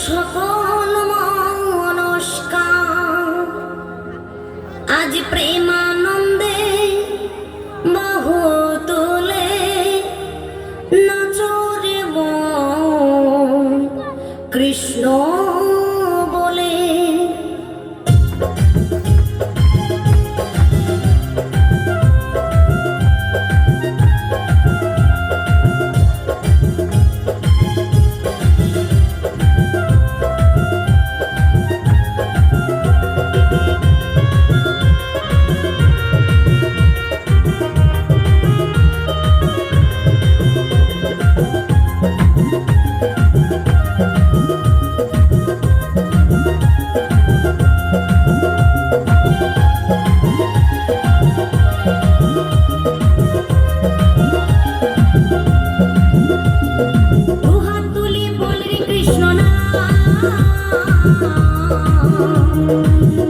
সকল মনস্কার আজ প্রেমানন্দে বাহু তুলে নাচরে মন কৃষ্ণ বলে।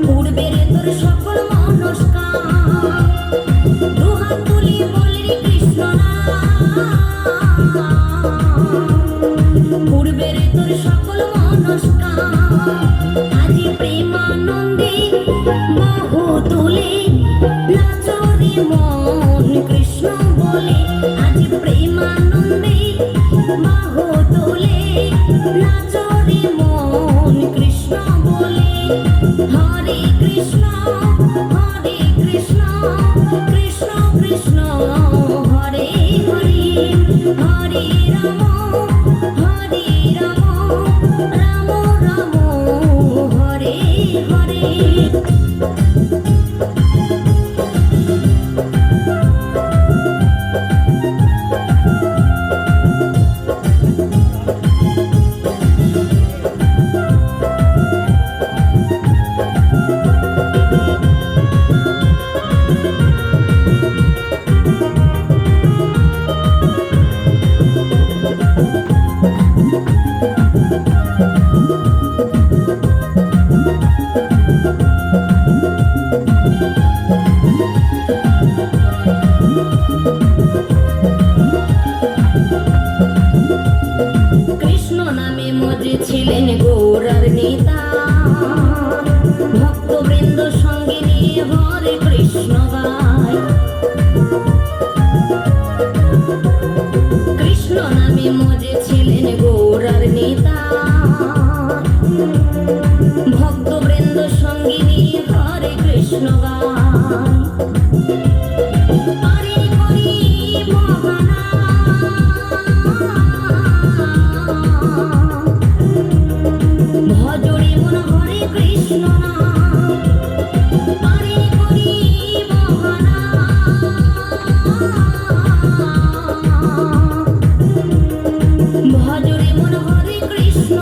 পূর্বের তোর সকল মনস্কার দুহাত তুলি বলি কৃষ্ণ পূর্বের তোর সকল মনস্কার আজি প্রেমানন্দে বাহু তুলে নাচরে মন কৃষ্ণ বলে। আজি প্রেমানন্দে বাহু তুলে নাচরে মন কৃষ্ণ বলে। হরে কৃষ্ণ কৃষ্ণ কৃষ্ণ হরে হরে হরে রাম রাম রাম হরে হরে। কৃষ্ণ নামে মজেছিলেন গৌরার নেতা ভক্তবৃন্দ সঙ্গে নিয়ে হরে কৃষ্ণ গায়। কৃষ্ণ নামে মজেছিলেন গৌরার নেতা ভক্তবৃন্দ সঙ্গে নিয়ে হরে কৃষ্ণ গায়। ভজরে মন হরে কৃষ্ণ হরে করি মহানা ভজরে মন হরে কৃষ্ণ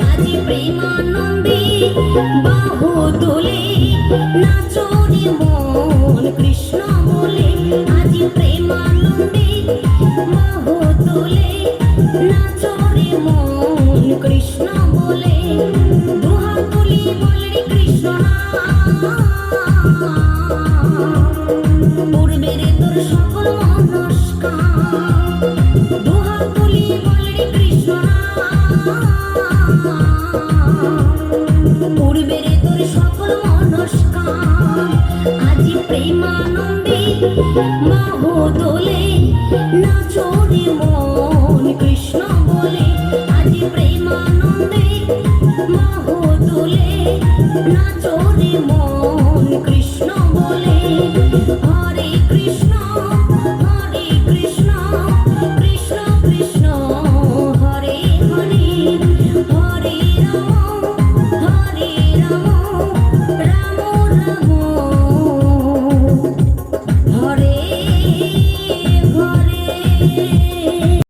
আজি প্রেমানন্দে বাহু তুলে নাচরে মন কৃষ্ণ বলে। আজি প্রেমানন্দে বাহু তুলে নাচরে মন কৃষ্ণ বলে। দুহাত তুলি বলি কৃষ্ণ পূর্বের তোর সকল মনস্কার দুহাত তুলি বলি কৃষ্ণ পূর্বের